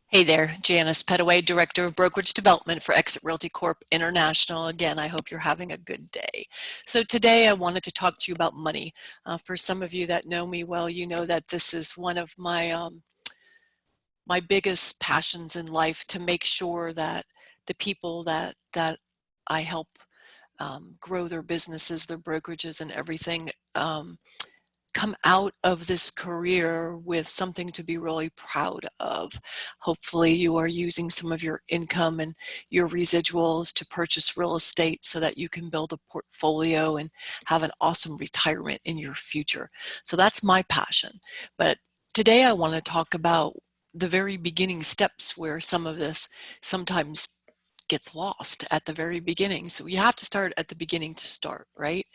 Hey there, Janice Petteway, Director of Brokerage Development for Exit Realty Corp International. Again, I hope you're having a good day. So today I wanted to talk to you about money. For some of you that know me well, you know that this is one of my biggest passions in life, to make sure that the people that I help grow their businesses, their brokerages and everything, come out of this career with something to be really proud of. Hopefully you are using some of your income and your residuals to purchase real estate so that you can build a portfolio and have an awesome retirement in your future. So that's my passion. But today I want to talk about the very beginning steps, where some of this sometimes gets lost at the very beginning. So you have to start at the beginning to start, right?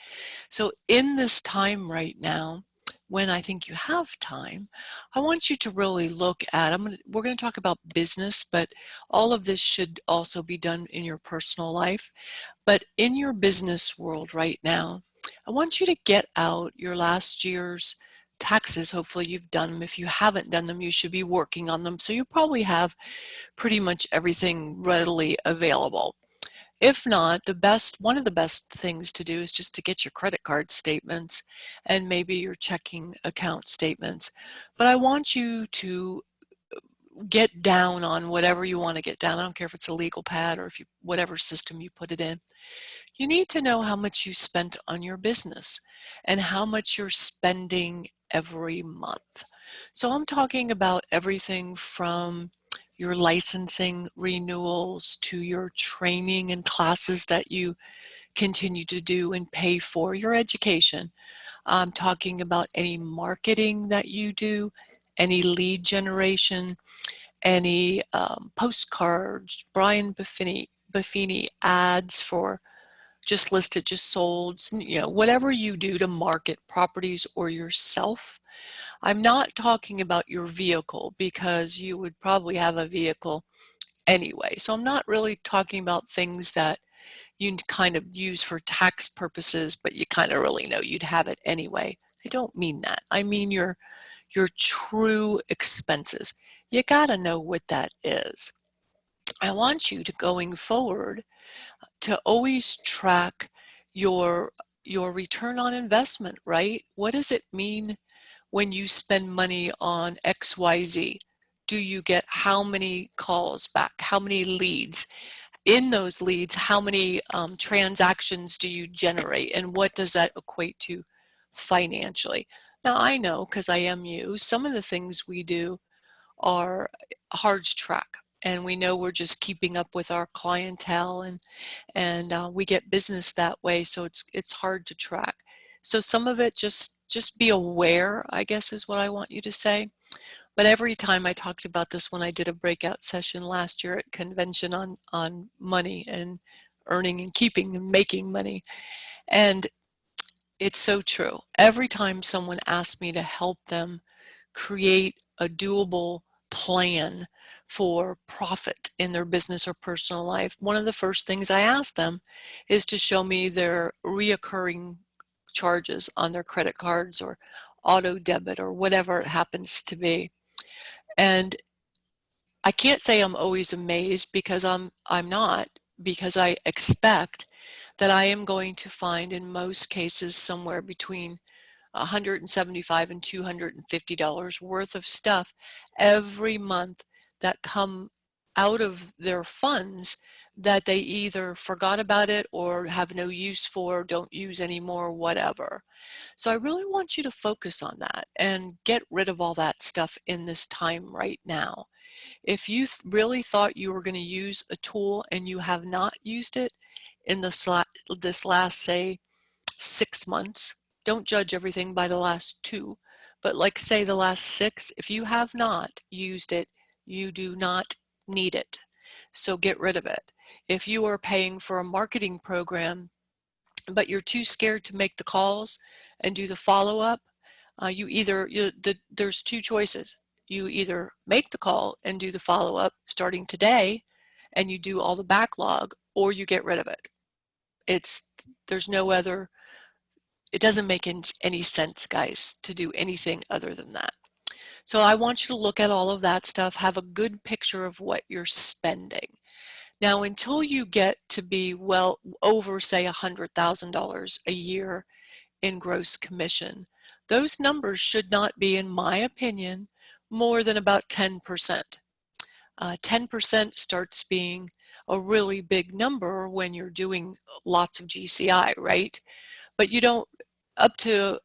So in this time right now, when I think you have time, I want you to really look at, we're going to talk about business, but all of this should also be done in your personal life. But in your business world right now, I want you to get out your last year's taxes. Hopefully you've done them. If you haven't done them, you should be working on them. So you probably have pretty much everything readily available. If not, one of the best things to do is just to get your credit card statements and maybe your checking account statements. But I want you to get down on whatever you want to get down. I don't care if it's a legal pad or if you, whatever system you put it in. You need to know how much you spent on your business and how much you're spending every month. So I'm talking about everything from your licensing renewals to your training and classes that you continue to do and pay for, your education. I'm talking about any marketing that you do, any lead generation, any postcards, Brian Buffini ads for just listed, just sold, whatever you do to market properties or yourself. I'm not talking about your vehicle, because you would probably have a vehicle anyway. So I'm not really talking about things that you kind of use for tax purposes, but you kind of really know you'd have it anyway. I don't mean that. I mean your true expenses. You got to know what that is. I want you to, going forward, to always track your your return on investment, right? What does it mean when you spend money on XYZ? Do you get how many calls back? How many leads? In those leads, how many transactions do you generate? And what does that equate to financially? Now, I know, because I am you, some of the things we do are hard to track. And we know we're just keeping up with our clientele, and we get business that way, so it's hard to track. So some of it, just be aware, I guess, is what I want you to say. But every time, I talked about this when I did a breakout session last year at convention on money and earning and keeping and making money. And it's so true. Every time someone asks me to help them create a doable plan for profit in their business or personal life, one of the first things I ask them is to show me their reoccurring charges on their credit cards or auto debit or whatever it happens to be. And I can't say I'm always amazed, because I'm not, because I expect that I am going to find, in most cases, somewhere between $175 and $250 worth of stuff every month that come out of their funds that they either forgot about it or have no use for, don't use anymore, whatever. So I really want you to focus on that and get rid of all that stuff in this time right now. If you really thought you were going to use a tool and you have not used it in this last, say, 6 months, don't judge everything by the last 2, but like, say, the last 6, if you have not used it, you do not need it. So get rid of it. If you are paying for a marketing program, but you're too scared to make the calls and do the follow-up, there's 2 choices. You either make the call and do the follow-up starting today, and you do all the backlog, or you get rid of it. There's no other. It doesn't make any sense, guys, to do anything other than that. So I want you to look at all of that stuff, have a good picture of what you're spending. Now, until you get to be well over, say, $100,000 a year in gross commission, those numbers should not be, in my opinion, more than about 10%. 10% starts being a really big number when you're doing lots of GCI, right? But you don't, up to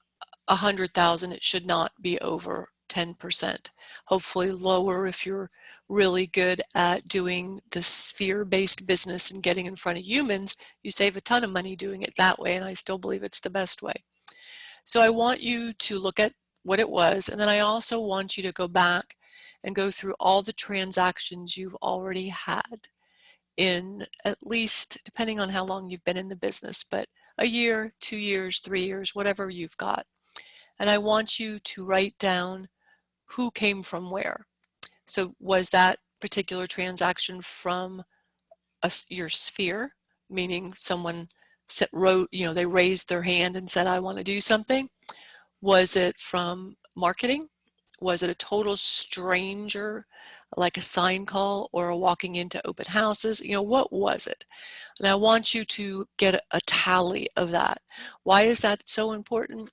100,000, it should not be over 10%. Hopefully lower if you're really good at doing the sphere-based business and getting in front of humans. You save a ton of money doing it that way, and I still believe it's the best way. So I want you to look at what it was, and then I also want you to go back and go through all the transactions you've already had in, at least, depending on how long you've been in the business, but a year, 2 years, 3 years, whatever you've got. And I want you to write down who came from where. So was that particular transaction from your sphere, meaning someone wrote, they raised their hand and said, I want to do something? Was it from marketing? Was it a total stranger, like a sign call or a walking into open houses? What was it? And I want you to get a tally of that. Why is that so important?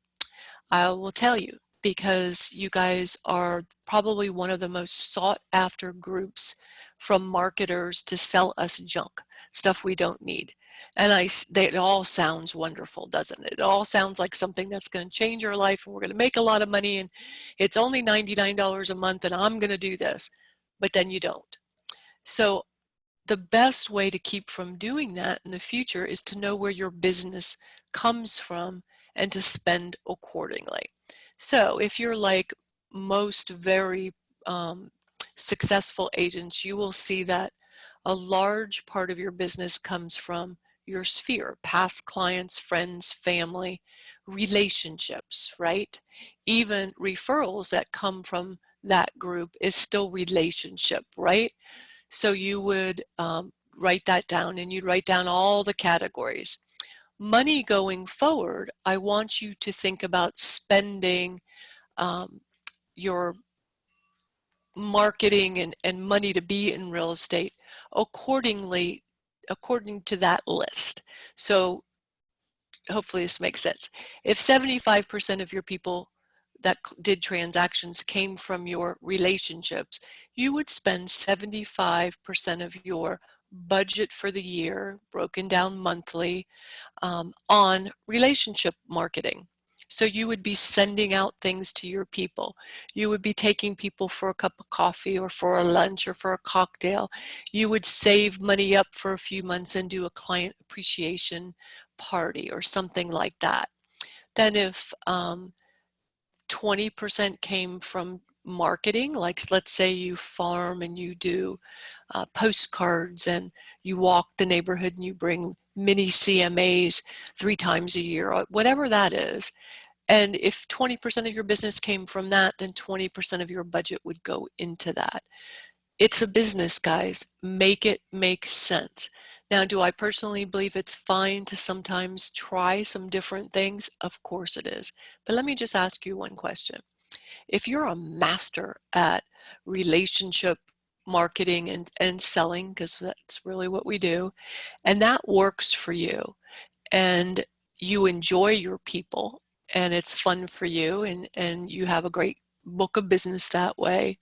I will tell you, because you guys are probably one of the most sought after groups from marketers to sell us junk, stuff we don't need. And it all sounds wonderful, doesn't it? It all sounds like something that's going to change your life, and we're going to make a lot of money, and it's only $99 a month, and I'm going to do this. But then you don't. So the best way to keep from doing that in the future is to know where your business comes from and to spend accordingly. So if you're like most very successful agents, you will see that a large part of your business comes from your sphere, past clients, friends, family, relationships, right? Even referrals that come from that group is still relationship, right? So you would write that down, and you'd write down all the categories. Money going forward, I want you to think about spending your marketing and money to be in real estate according to that list. So hopefully this makes sense. If 75% of your people that did transactions came from your relationships, you would spend 75% of your budget for the year, broken down monthly, on relationship marketing. So you would be sending out things to your people. You would be taking people for a cup of coffee or for a lunch or for a cocktail. You would save money up for a few months and do a client appreciation party or something like that. Then if 20% came from marketing, like let's say you farm and you do postcards and you walk the neighborhood and you bring mini CMAs 3 times a year, or whatever that is. And if 20% of your business came from that, then 20% of your budget would go into that. It's a business, guys. Make it make sense. Now, do I personally believe it's fine to sometimes try some different things? Of course it is. But let me just ask you one question. If you're a master at relationship marketing and selling, because that's really what we do, and that works for you, and you enjoy your people, and it's fun for you, and you have a great book of business that way,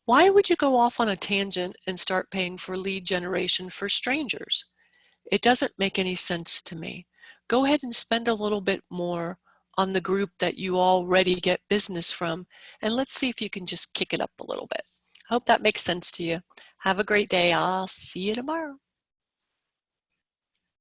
why would you go off on a tangent and start paying for lead generation for strangers? It doesn't make any sense to me. Go ahead and spend a little bit more on the group that you already get business from, and let's see if you can just kick it up a little bit. I hope that makes sense to you. Have a great day. I'll see you tomorrow.